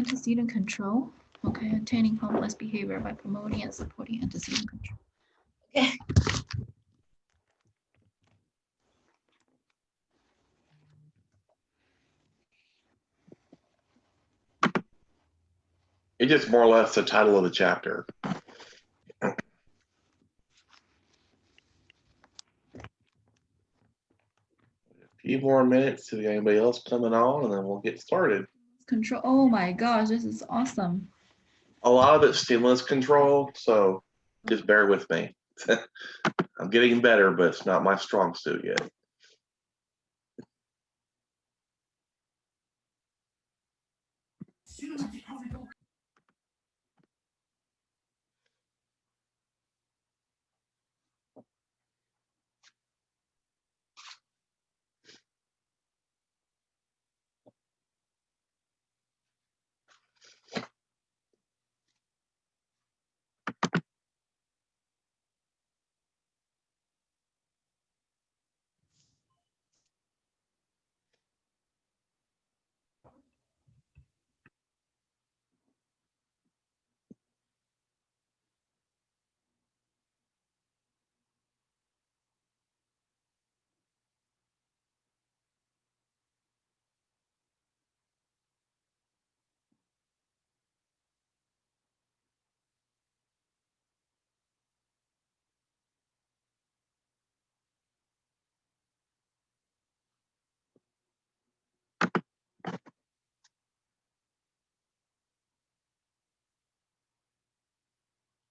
Antecedent control. Okay, attaining complex behavior by promoting and supporting antecedent control. Okay. It's just more or less the title of the chapter. A few more minutes to anybody else coming on, and then we'll get started. Control. Oh my gosh, this is awesome. A lot of it's stimulus control, so just bear with me. I'm getting better, but it's not my strong suit yet.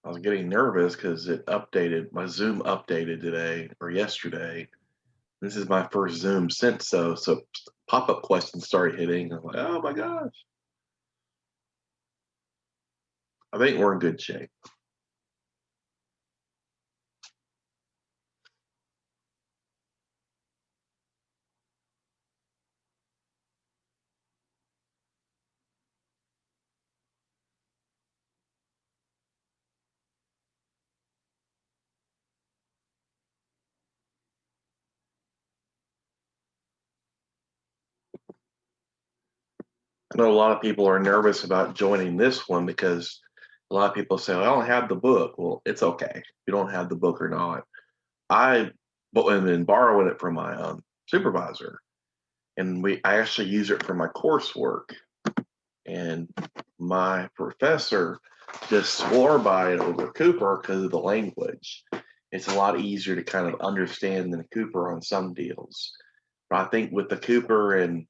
I was getting nervous because it updated, my Zoom updated today or yesterday. This is my first Zoom since so pop-up questions started hitting. I'm like, oh my gosh. I think we're in good shape. I know a lot of people are nervous about joining this one because a lot of people say, well, I don't have the book. Well, it's okay if you don't have the book or not. I have been borrowing it from my supervisor, and I actually use it for my coursework. And my professor just swore by it over Cooper because of the language. It's a lot easier to kind of understand than Cooper on some deals. But I think with the Cooper and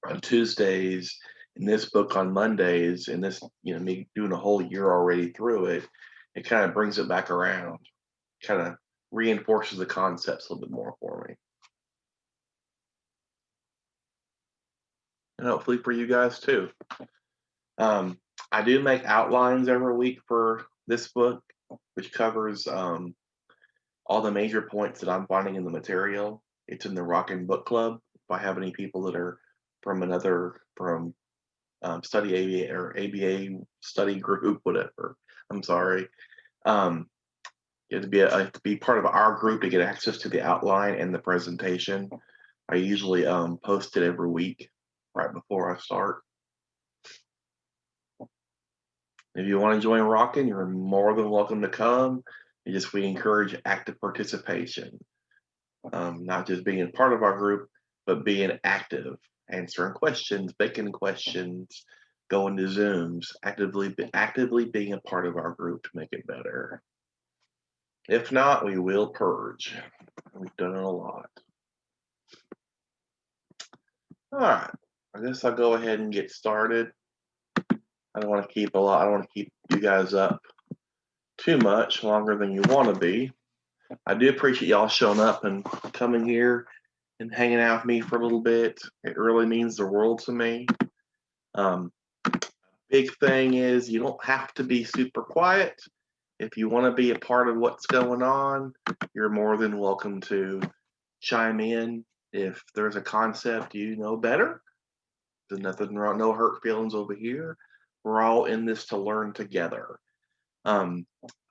on Tuesdays and this book on Mondays and this, me doing a whole year already through it, it kind of brings it back around, kind of reinforces the concepts a little bit more for me. And hopefully for you guys too. I do make outlines every week for this book, which covers all the major points that I'm finding in the material. It's in the Rockin' Book Club. If I have any people that are from study ABA or ABA study group, whatever. I'm sorry. You have to be part of our group to get access to the outline and the presentation. I usually post it every week right before I start. If you want to join Rockin', you're more than welcome to come. We encourage active participation, not just being part of our group, but being active, answering questions, making questions, going to Zooms, actively being a part of our group to make it better. If not, we will purge. We've done it a lot. All right, I guess I'll go ahead and get started. I don't want to keep you guys up too much longer than you want to be. I do appreciate y'all showing up and coming here and hanging out with me for a little bit. It really means the world to me. Big thing is you don't have to be super quiet. If you want to be a part of what's going on, you're more than welcome to chime in. If there's a concept you know better, there's nothing wrong, no hurt feelings over here. We're all in this to learn together. I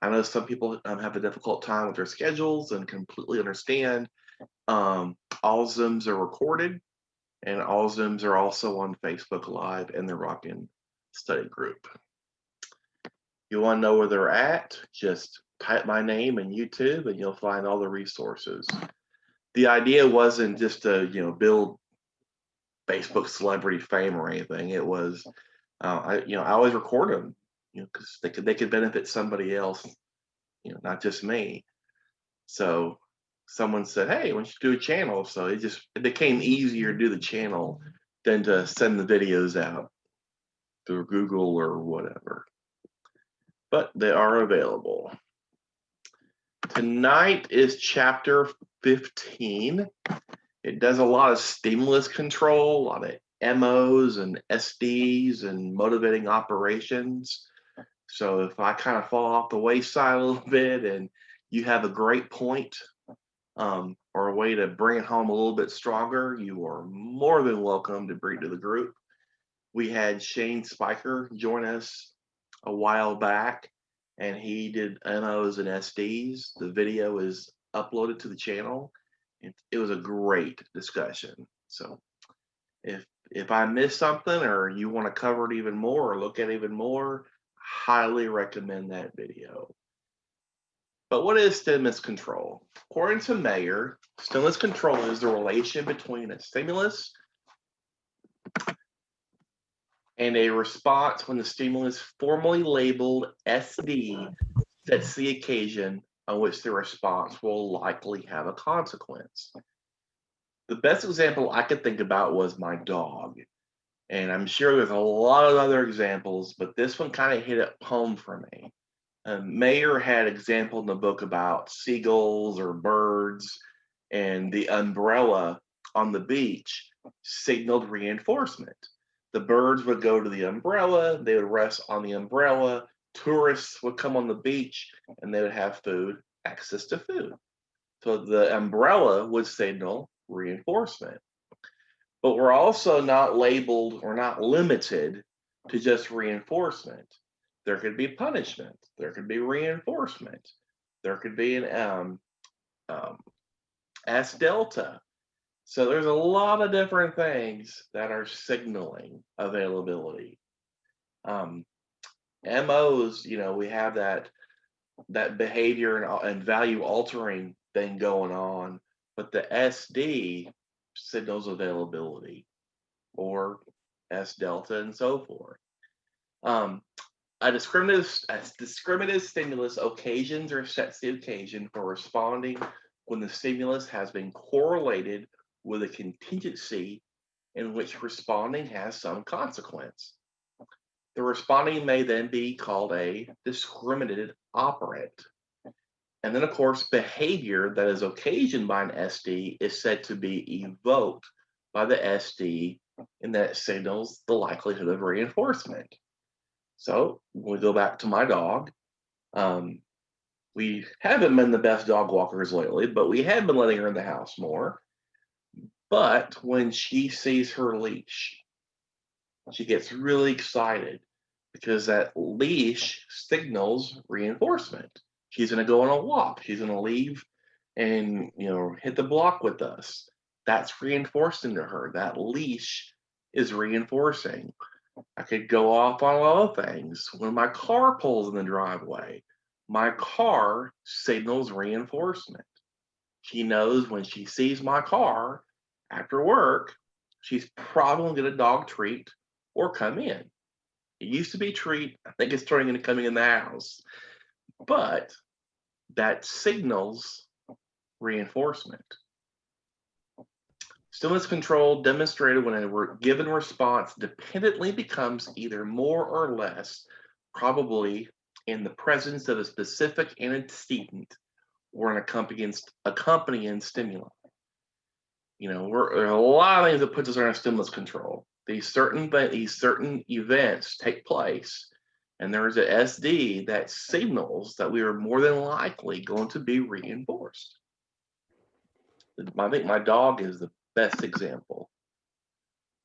know some people have a difficult time with their schedules and completely understand. All Zooms are recorded. And all Zooms are also on Facebook Live and the Rockin' Study Group. You want to know where they're at? Just type my name in YouTube and you'll find all the resources. The idea wasn't just to, build Facebook celebrity fame or anything. It was, I always record them, because they could benefit somebody else, not just me. So someone said, "Hey, why don't you do a channel?" So it became easier to do the channel than to send the videos out through Google or whatever. But they are available. Tonight is chapter 15. It does a lot of stimulus control, a lot of MOs and SDs and motivating operations. So if I kind of fall off the wayside a little bit and you have a great point, or a way to bring it home a little bit stronger, you are more than welcome to bring it to the group. We had Shane Spiker join us a while back, and he did MOs and SDs. The video is uploaded to the channel. It was a great discussion. So if I missed something or you want to cover it even more or look at it even more, highly recommend that video. But what is stimulus control? According to Mayer, stimulus control is the relation between a stimulus and a response when the stimulus, formally labeled SD, sets the occasion on which the response will likely have a consequence. The best example I could think about was my dog. And I'm sure there's a lot of other examples, but this one kind of hit it home for me. Mayer had an example in the book about seagulls or birds, and the umbrella on the beach signaled reinforcement. The birds would go to the umbrella, they would rest on the umbrella, tourists would come on the beach, and they would have food, access to food. So the umbrella would signal reinforcement. But we're also not labeled or not limited to just reinforcement. There could be punishment. There could be reinforcement. There could be an S delta. So there's a lot of different things that are signaling availability. MOs, we have that behavior and value altering thing going on, but the SD signals availability, or S delta and so forth. A discriminative stimulus occasions or sets the occasion for responding when the stimulus has been correlated with a contingency in which responding has some consequence. The responding may then be called a discriminated operant. And then, of course, behavior that is occasioned by an SD is said to be evoked by the SD, and that signals the likelihood of reinforcement. So when we go back to my dog, we haven't been the best dog walkers lately, but we have been letting her in the house more. But when she sees her leash, she gets really excited because that leash signals reinforcement. She's going to go on a walk. She's going to leave and hit the block with us. That's reinforcing to her. That leash is reinforcing. I could go off on other things. When my car pulls in the driveway, my car signals reinforcement. She knows when she sees my car after work, she's probably going to get a dog treat or come in. It used to be treat. I think it's turning into coming in the house. But that signals reinforcement. Stimulus control demonstrated when a given response dependently becomes either more or less probably in the presence of a specific antecedent or an accompanying stimuli. There are a lot of things that puts us under stimulus control. These certain events take place, and there is an SD that signals that we are more than likely going to be reinforced. I think my dog is the best example.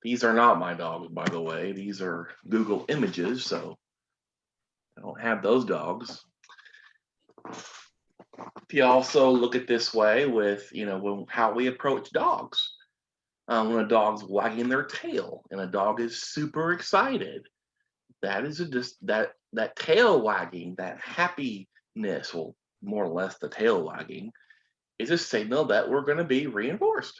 These are not my dogs, by the way. These are Google images, so I don't have those dogs. If you also look at this way with, how we approach dogs. When a dog's wagging their tail and a dog is super excited, that is just that tail wagging, that happiness, well, more or less the tail wagging, is a signal that we're going to be reinforced.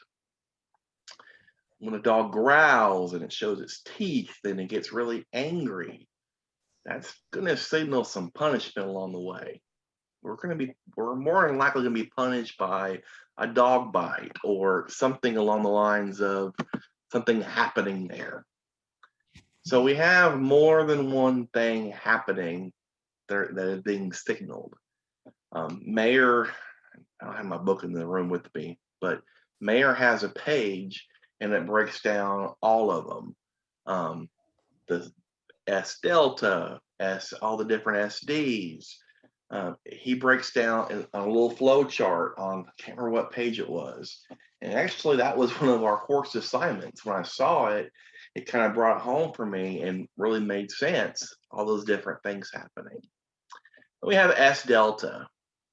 When a dog growls and it shows its teeth and it gets really angry, that's going to signal some punishment along the way. We're more than likely going to be punished by a dog bite or something along the lines of something happening there. So we have more than one thing happening there that is being signaled. Mayer, I don't have my book in the room with me, but Mayer has a page and it breaks down all of them. The S delta, all the different SDs. He breaks down in a little flow chart on, I can't remember what page it was. And actually, that was one of our course assignments. When I saw it, it kind of brought it home for me and really made sense, all those different things happening. We have S delta.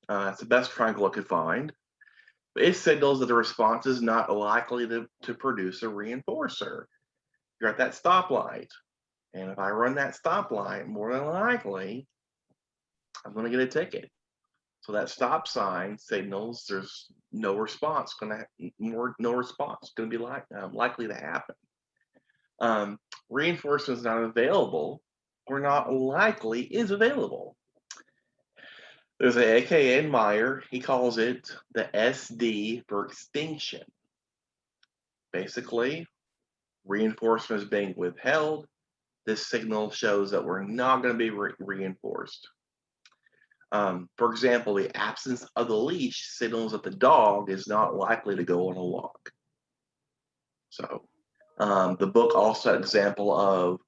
That's the best triangle I could find. It signals that the response is not likely to produce a reinforcer. You're at that stoplight. And if I run that stoplight, more than likely, I'm going to get a ticket. So that stop sign signals there's no response going to be likely to happen. Reinforcement is not available or not likely is available. There's an AKA in Meyer. He calls it the SD for extinction. Basically, reinforcement is being withheld. This signal shows that we're not going to be reinforced. For example, the absence of the leash signals that the dog is not likely to go on a walk. So the book also had an example of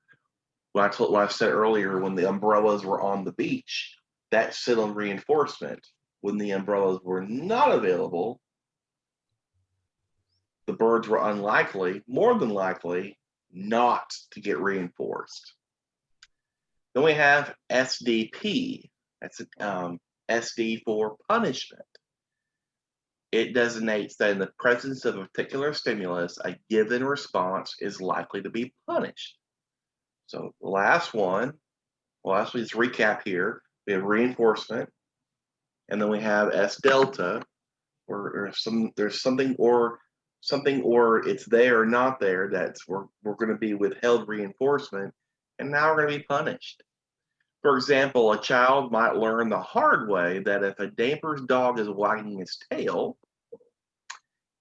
what I said earlier, when the umbrellas were on the beach, that signaled reinforcement. When the umbrellas were not available, the birds were more than likely, not to get reinforced. Then we have SDP. That's SD for punishment. It designates that in the presence of a particular stimulus, a given response is likely to be punished. So the last one, well, actually, let's recap here. We have reinforcement, and then we have S delta, where there's something or it's there or not there. That's we're going to be withheld reinforcement, and now we're going to be punished. For example, a child might learn the hard way that if a neighbor's dog is wagging its tail,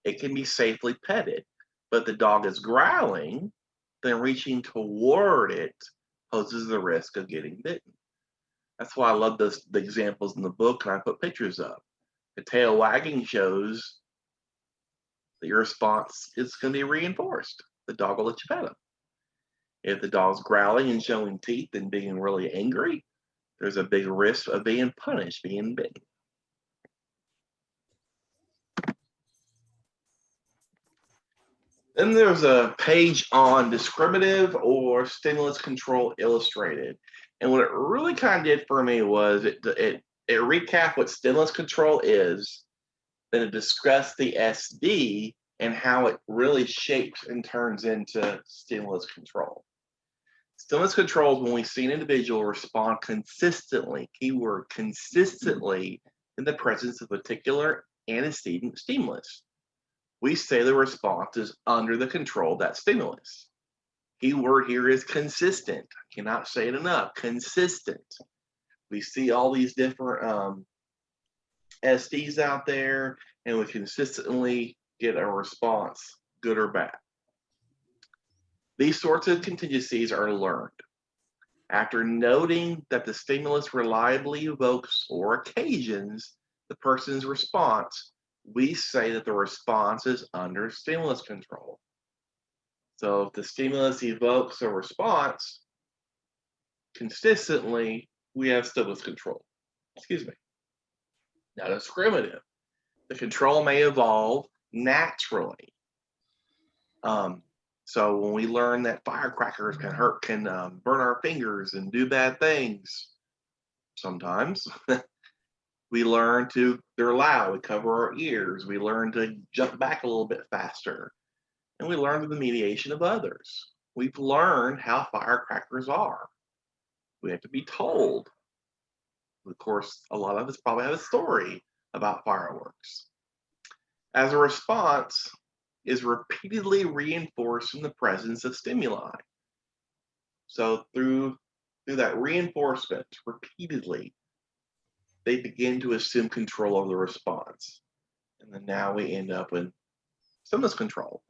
it can be safely petted. But if the dog is growling, then reaching toward it poses the risk of getting bitten. That's why I love the examples in the book, and I put pictures up. The tail wagging shows that your response is going to be reinforced. The dog will let you pet him. If the dog's growling and showing teeth and being really angry, there's a big risk of being punished, being bitten. Then there's a page on discriminative or stimulus control illustrated. And what it really kind of did for me was it recapped what stimulus control is, then it discussed the SD and how it really shapes and turns into stimulus control. Stimulus control is when we see an individual respond consistently, keyword consistently, in the presence of a particular antecedent stimulus. We say the response is under the control of that stimulus. Keyword here is consistent. I cannot say it enough. Consistent. We see all these different SDs out there, and we consistently get a response, good or bad. These sorts of contingencies are learned. After noting that the stimulus reliably evokes or occasions the person's response, we say that the response is under stimulus control. So if the stimulus evokes a response consistently, we have stimulus control. Excuse me. Now, discriminative. The control may evolve naturally. So when we learn that firecrackers can burn our fingers and do bad things, sometimes we learn they're loud, we cover our ears, we learn to jump back a little bit faster. and we learn through the mediation of others. We've learned how firecrackers are. We have to be told. Of course, a lot of us probably have a story about fireworks. As a response is repeatedly reinforced in the presence of stimuli. So through that reinforcement repeatedly, they begin to assume control of the response. And then now we end up with stimulus control.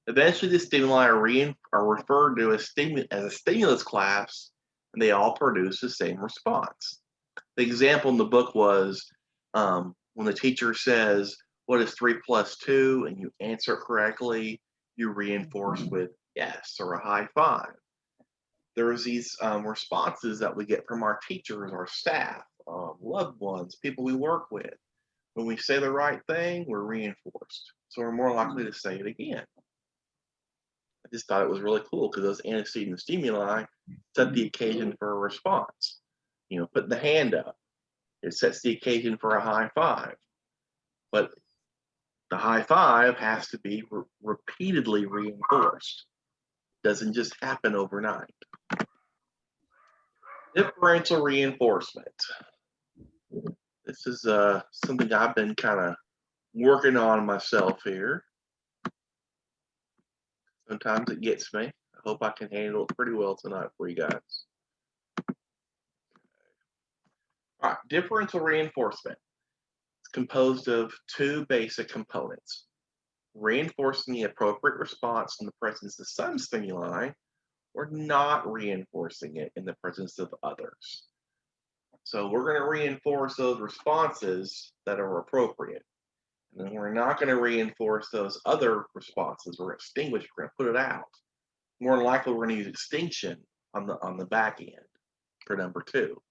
Eventually, the stimuli are referred to as a stimulus class, and they all produce the same response. The example in the book was when the teacher says, "What is 3 plus 2?" and you answer correctly, you reinforce with yes or a high five. There's these responses that we get from our teachers, our staff, loved ones, people we work with. When we say the right thing, we're reinforced. So we're more likely to say it again. I just thought it was really cool because those antecedent stimuli set the occasion for a response. You know, putting the hand up, it sets the occasion for a high five. But the high five has to be repeatedly reinforced. It doesn't just happen overnight. Differential reinforcement. This is something I've been kind of working on myself here. Sometimes it gets me. I hope I can handle it pretty well tonight for you guys. All right, differential reinforcement. It's composed of two basic components: reinforcing the appropriate response in the presence of some stimuli, or not reinforcing it in the presence of others. So we're going to reinforce those responses that are appropriate. And then we're not going to reinforce those other responses. We're going to extinguish, we're going to put it out. More than likely, we're going to use extinction on the back end for number 2.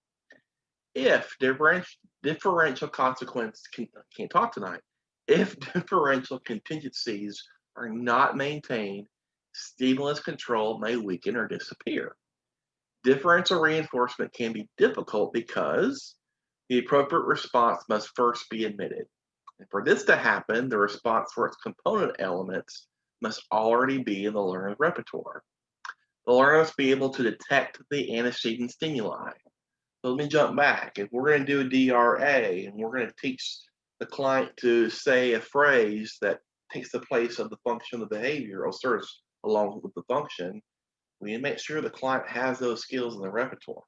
If differential consequences, can't talk tonight, if differential contingencies are not maintained, stimulus control may weaken or disappear. Differential reinforcement can be difficult because the appropriate response must first be admitted. And for this to happen, the response for its component elements must already be in the learner's repertoire. The learner must be able to detect the antecedent stimuli. So let me jump back. If we're going to do a DRA and we're going to teach the client to say a phrase that takes the place of the function of the behavior or serves along with the function, we need to make sure the client has those skills in the repertoire.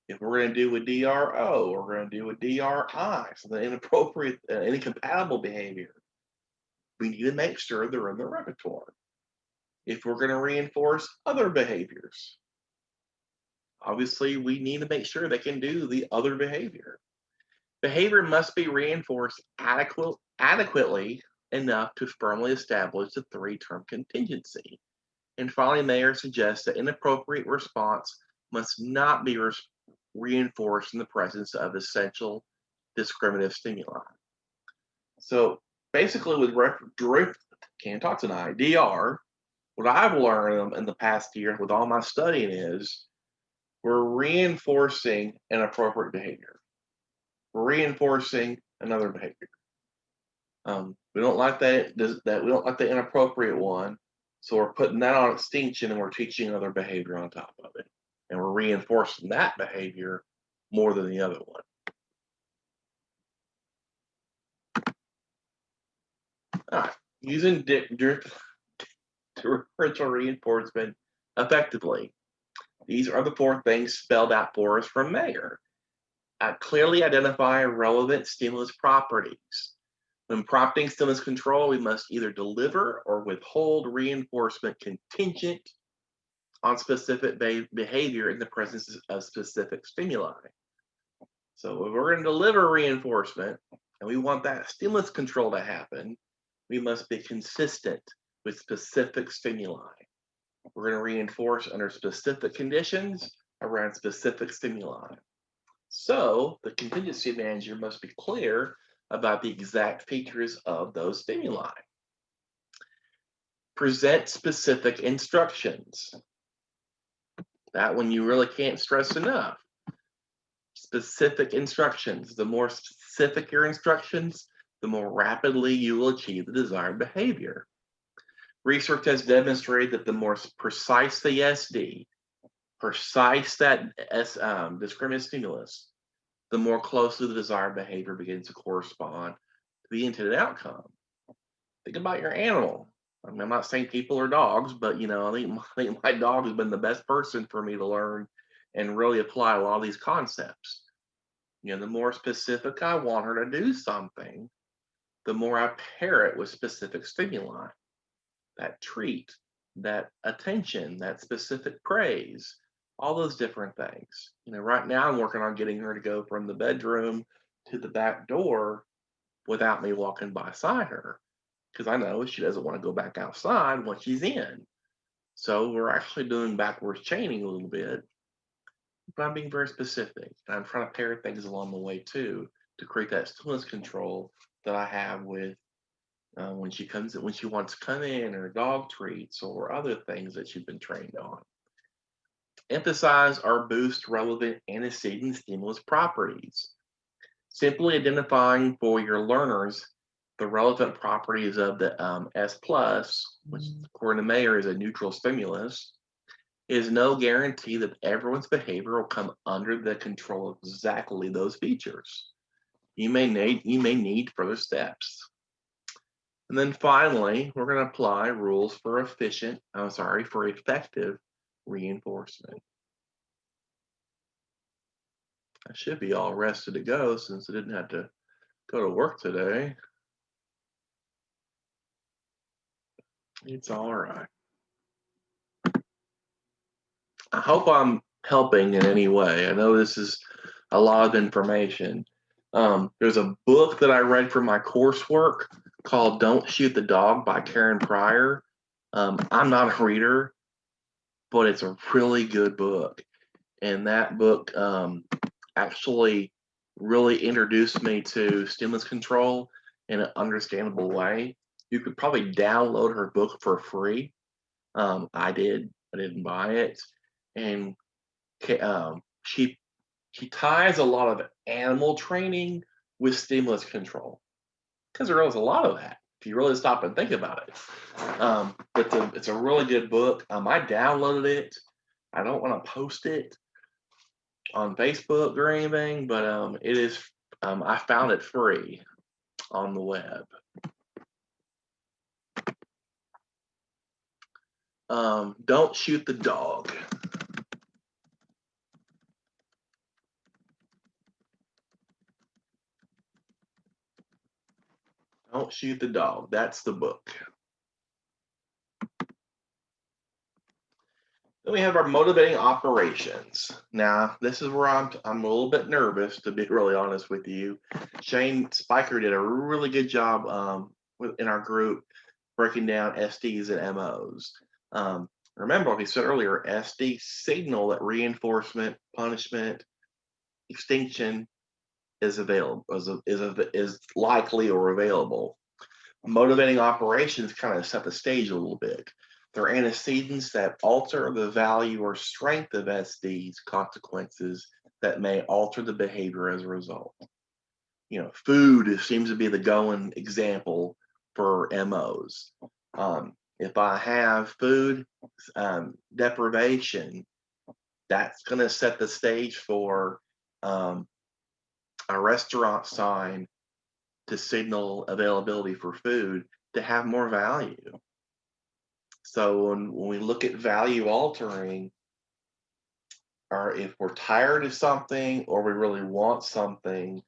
If we're going to do a DRO, we're going to do a DRI, so the inappropriate, incompatible behavior, we need to make sure they're in the repertoire. If we're going to reinforce other behaviors, obviously we need to make sure they can do the other behavior. Behavior must be reinforced adequately enough to firmly establish the 3-term contingency. And finally, Mayer suggests that inappropriate response must not be reinforced in the presence of essential discriminative stimuli. So basically with can't talk tonight, DR, what I've learned in the past year with all my studying is we're reinforcing an appropriate behavior. We're reinforcing another behavior. We don't like that we don't like the inappropriate one. So we're putting that on extinction and we're teaching another behavior on top of it. And we're reinforcing that behavior more than the other one. All right, using differential reinforcement effectively. These are the 4 things spelled out for us from Mayer. Clearly identify relevant stimulus properties. When prompting stimulus control, we must either deliver or withhold reinforcement contingent on specific behavior in the presence of specific stimuli. So if we're going to deliver reinforcement and we want that stimulus control to happen, we must be consistent with specific stimuli. We're going to reinforce under specific conditions around specific stimuli. So the contingency manager must be clear about the exact features of those stimuli. Present specific instructions. That one you really can't stress enough. Specific instructions. The more specific your instructions, the more rapidly you will achieve the desired behavior. Research has demonstrated that the more precise the SD, precise that discriminant stimulus, the more closely the desired behavior begins to correspond to the intended outcome. Think about your animal. I mean, I'm not saying people are dogs, but I think my dog has been the best person for me to learn and really apply a lot of these concepts. The more specific I want her to do something, the more I pair it with specific stimuli, that treat, that attention, that specific praise, all those different things. Right now I'm working on getting her to go from the bedroom to the back door without me walking beside her, because I know she doesn't want to go back outside once she's in. So we're actually doing backwards chaining a little bit, but I'm being very specific. And I'm trying to pair things along the way too to create that stillness control that I have with when she wants to come in, or dog treats or other things that she's been trained on. Emphasize or boost relevant antecedent stimulus properties. Simply identifying for your learners the relevant properties of the S plus, which according to Mayer is a neutral stimulus, is no guarantee that everyone's behavior will come under the control of exactly those features. You may need further steps. And then finally, we're going to apply rules for effective reinforcement. I should be all rested to go since I didn't have to go to work today. It's all right. I hope I'm helping in any way. I know this is a lot of information. There's a book that I read for my coursework called Don't Shoot the Dog by Karen Pryor. I'm not a reader, but it's a really good book. And that book actually really introduced me to stimulus control in an understandable way. You could probably download her book for free. I didn't buy it. And she ties a lot of animal training with stimulus control, because there is a lot of that if you really stop and think about it. But it's a really good book. I downloaded it. I don't want to post it on Facebook or anything, but it is. I found it free on the web. Don't shoot the dog. Don't shoot the dog. That's the book. Then we have our motivating operations. Now, this is where I'm a little bit nervous, to be really honest with you. Shane Spiker did a really good job in our group breaking down SDs and MOs. Remember what he said earlier, SD signal that reinforcement, punishment, extinction is available, is likely or available. Motivating operations kind of set the stage a little bit. They're antecedents that alter the value or strength of SD's consequences that may alter the behavior as a result. Food seems to be the going example for MOs. If I have food deprivation, that's going to set the stage for a restaurant sign to signal availability for food to have more value. So when we look at value altering, or if we're tired of something or we really want something,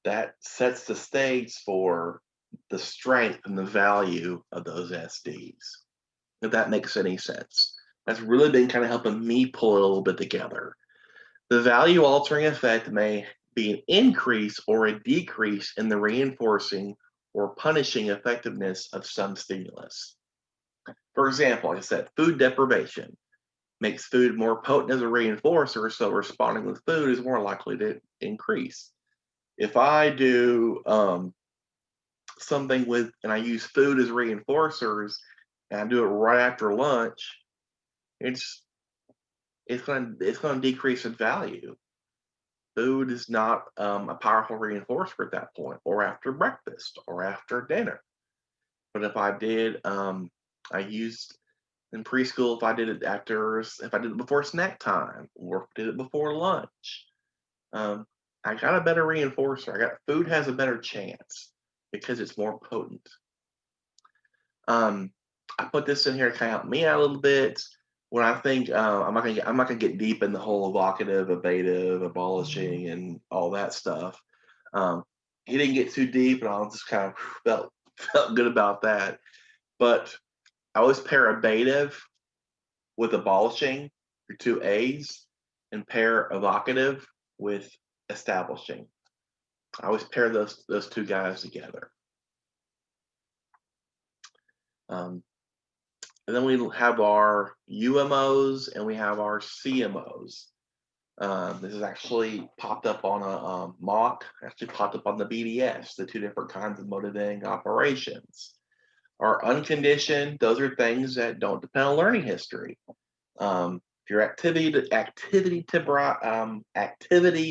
that sets the stage for the strength and the value of those SDs. If that makes any sense. That's really been kind of helping me pull it a little bit together. The value altering effect may be an increase or a decrease in the reinforcing or punishing effectiveness of some stimulus. For example, like I said, food deprivation makes food more potent as a reinforcer, so responding with food is more likely to increase. If I do something and I use food as reinforcers, and I do it right after lunch, it's going to decrease in value. Food is not a powerful reinforcer at that point, or after breakfast, or after dinner. But if I did I used in preschool if I did it before snack time or did it before lunch. I got a better reinforcer. Food has a better chance because it's more potent. I put this in here to kind of help me out a little bit. When I think I'm not gonna get deep in the whole evocative, evative, abolishing, and all that stuff. He didn't get too deep, and I just kind of felt good about that. But I always pair evative with abolishing, your two A's, and pair evocative with establishing. I always pair those two guys together. And then we have our UMOs and we have our CMOs. This is actually popped up on a mock, actually popped up on the BDS, the two different kinds of motivating operations. Our unconditioned, those are things that don't depend on learning history. If you're activity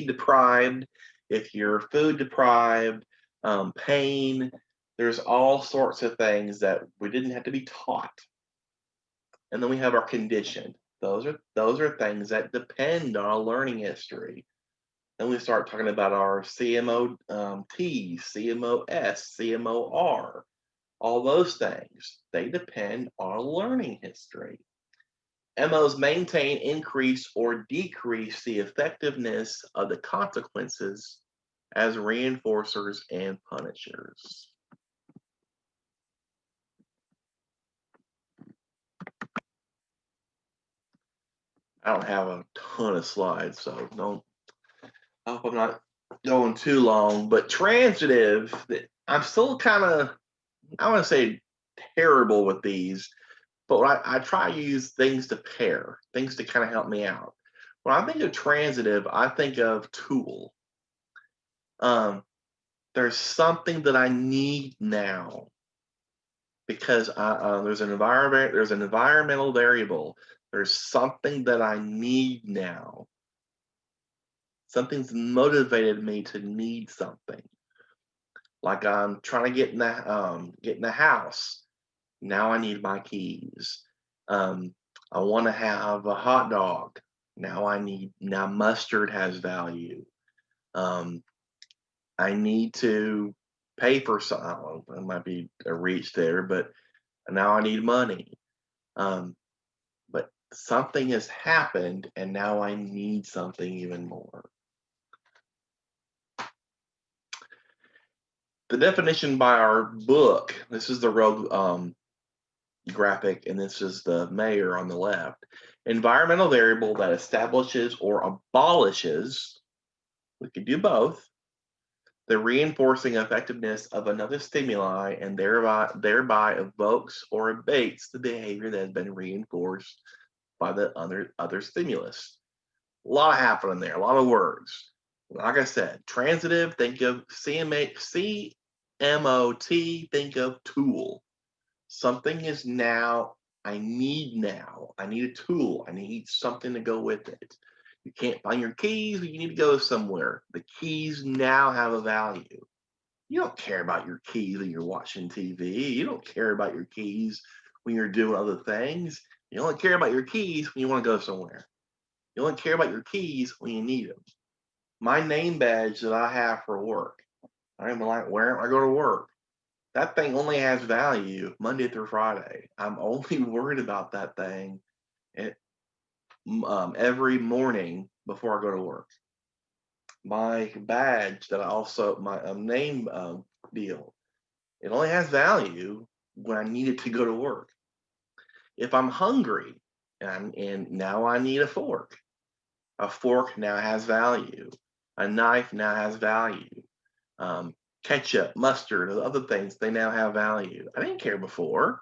deprived, if you're food deprived, pain, there's all sorts of things that we didn't have to be taught. And then we have our conditioned. Those are things that depend on a learning history. Then we start talking about our CMO-T, CMO-S, CMO-R. All those things, they depend on a learning history. MOs maintain, increase, or decrease the effectiveness of the consequences as reinforcers and punishers. I don't have a ton of slides, so I hope I'm not going too long. But transitive, I'm still kind of, I want to say terrible with these, but I try to use things to pair, things to kind of help me out. When I think of transitive, I think of tool. There's something that I need now because there's an environmental variable. There's something that I need now. Something's motivated me to need something. Like I'm trying to get in the house. Now I need my keys. I want to have a hot dog. Now mustard has value. I need to pay for something. It might be a reach there, but now I need money. But something has happened and now I need something even more. The definition by our book, this is the rogue graphic, and this is the mayor on the left. Environmental variable that establishes or abolishes, we could do both, the reinforcing effectiveness of another stimuli and thereby evokes or abates the behavior that has been reinforced by the other stimulus. A lot happening there, a lot of words. Like I said, transitive, think of CMO-T, think of tool. Something is now, I need a tool. I need something to go with it. You can't find your keys, you need to go somewhere. The keys now have a value. You don't care about your keys when you're watching TV. You don't care about your keys when you're doing other things. You only care about your keys when you want to go somewhere. You only care about your keys when you need them. My name badge that I have for work, I'm like, where I go to work. That thing only has value Monday through Friday. I'm only worried about that thing every morning before I go to work. My badge that my name deal, it only has value when I need it to go to work. If I'm hungry and now I need a fork now has value. A knife now has value. Ketchup, mustard, other things, they now have value. I didn't care before.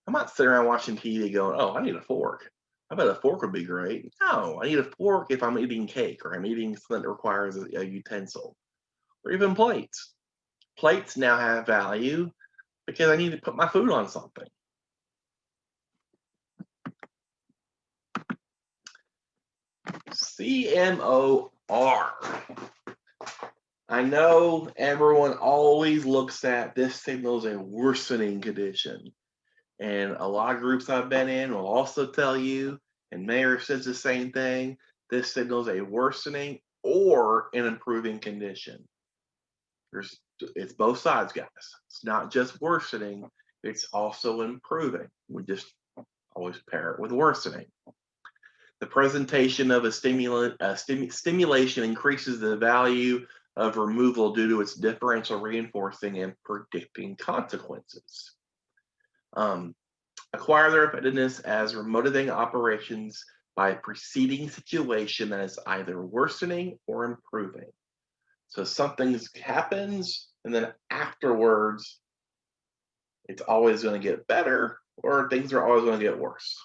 I'm not sitting around watching TV going, oh, I need a fork. I bet a fork would be great. No, I need a fork if I'm eating cake or I'm eating something that requires a utensil, or even plates. Plates now have value because I need to put my food on something. CMO-R. I know everyone always looks at this signals a worsening condition. And a lot of groups I've been in will also tell you, and Mayor says the same thing, this signals a worsening or an improving condition. It's both sides, guys. It's not just worsening, it's also improving. We just always pair it with worsening. The presentation of a stimulation increases the value of removal due to its differential reinforcing and predicting consequences. Acquire their effectiveness as remoting operations by a preceding situation that is either worsening or improving. So something happens, and then afterwards, it's always going to get better, or things are always going to get worse.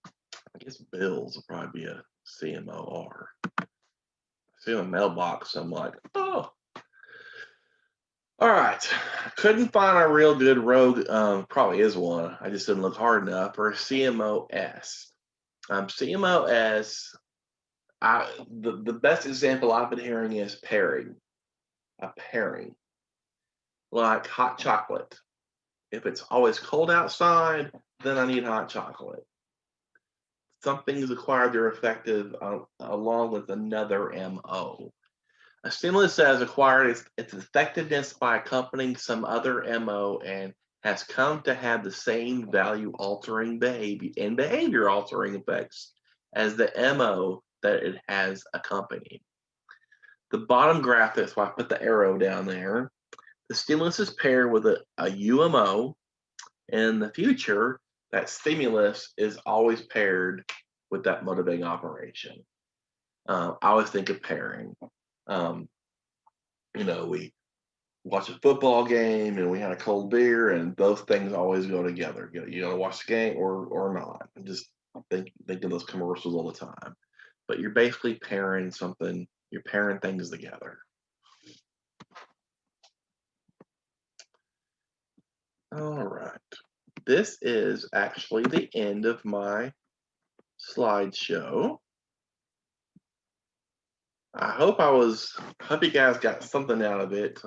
I guess bills will probably be a CMO-R. I see a mailbox, so I'm like, oh. All right, couldn't find a real good rogue, probably is one, I just didn't look hard enough, for CMO-S. CMO-S, the best example I've been hearing is pairing. A pairing, like hot chocolate. If it's always cold outside, then I need hot chocolate. Something's acquired their effective along with another MO. A stimulus that has acquired its effectiveness by accompanying some other MO and has come to have the same value altering behavior and behavior altering effects as the MO that it has accompanied. The bottom graph, that's why I put the arrow down there. The stimulus is paired with a UMO. In the future, that stimulus is always paired with that motivating operation. I always think of pairing. We watch a football game and we had a cold beer, and those things always go together. You got to watch the game or not. Just think of those commercials all the time. But you're basically pairing something. You're pairing things together. All right. This is actually the end of my slideshow. I hope you guys got something out of it.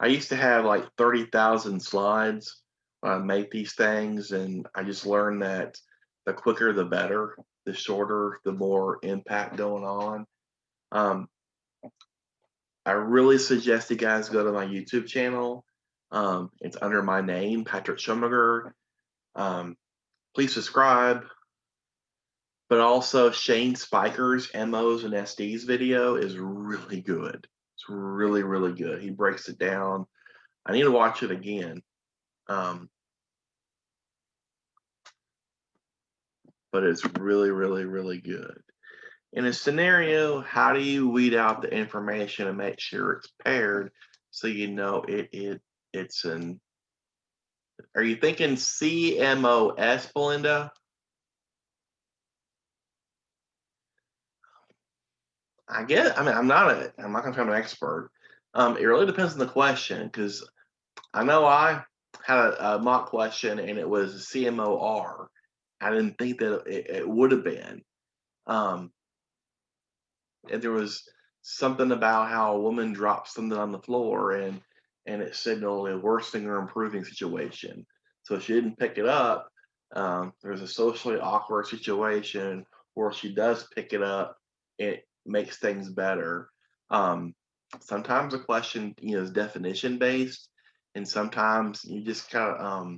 I used to have like 30,000 slides when I make these things, and I just learned that the quicker the better, the shorter, the more impact going on. I really suggest you guys go to my YouTube channel. It's under my name, Patrick Schumacher. Please subscribe. But also Shane Spiker's MOs and SDs video is really good. It's really, really good. He breaks it down. I need to watch it again. But it's really, really, really good. In a scenario, how do you weed out the information and make sure it's paired so you know it's an. Are you thinking CMOS, Belinda? I'm not gonna say I'm an expert. It really depends on the question, because I know I had a mock question and it was CMO-R. I didn't think that it would have been. And there was something about how a woman dropped something on the floor and it signaled a worsening or improving situation. So if she didn't pick it up, there's a socially awkward situation, or if she does pick it up, it makes things better. Sometimes a question, is definition based, and sometimes you just kind of,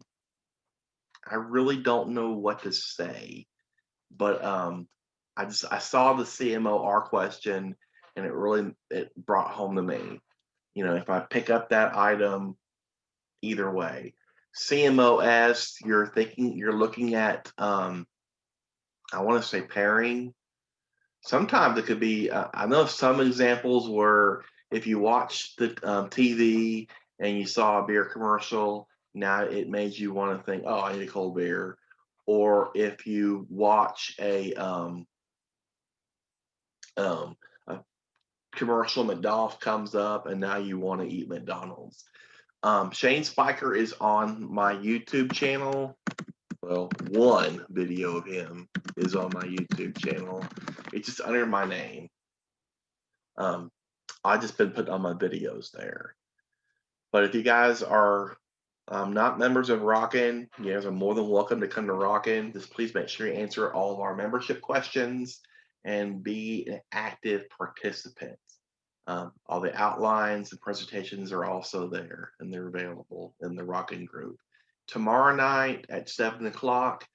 I really don't know what to say, but I saw the CMO-R question, and it brought home to me. If I pick up that item, either way. CMOS, you're looking at, I want to say pairing. Sometimes it could be, I know some examples where if you watch the TV and you saw a beer commercial, now it made you want to think, oh, I need a cold beer. Or if you watch a commercial, McDonald's comes up and now you want to eat McDonald's. Shane Spiker is on my YouTube channel. Well, one video of him is on my YouTube channel. It's just under my name. I just been putting on my videos there. But if you guys are not members of Rockin', you guys are more than welcome to come to Rockin'. Just please make sure you answer all of our membership questions and be an active participant. All the outlines and presentations are also there, and they're available in the Rockin' group. Tomorrow night at 7 o'clock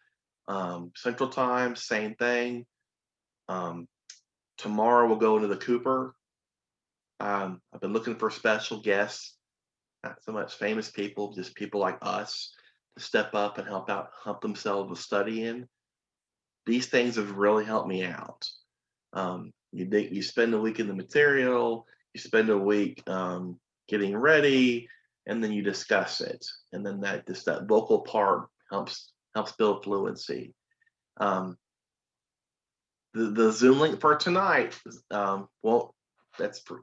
Central Time, same thing. Tomorrow we'll go into the Cooper. I've been looking for special guests, not so much famous people, just people like us to step up and help themselves with studying. These things have really helped me out. You spend a week in the material, you spend a week getting ready, and then you discuss it, and then that vocal part helps build fluency. The Zoom link for tonight, well, that's for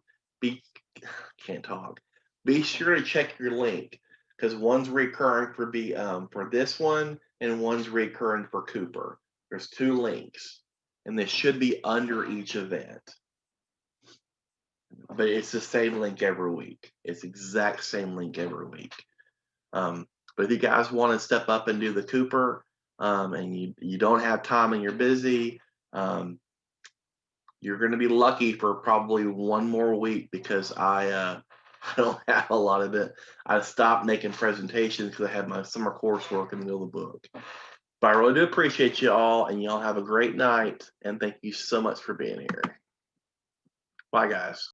can't talk. Be sure to check your link because one's recurring for this one and one's recurring for Cooper. There's 2 links, and they should be under each event. But it's the same link every week. It's the exact same link every week. But if you guys want to step up and do the Cooper, and you don't have time and you're busy, you're going to be lucky for probably 1 more week because I don't have a lot of it. I stopped making presentations because I had my summer coursework in the middle of the book. But I really do appreciate you all, and y'all have a great night, and thank you so much for being here. Bye, guys.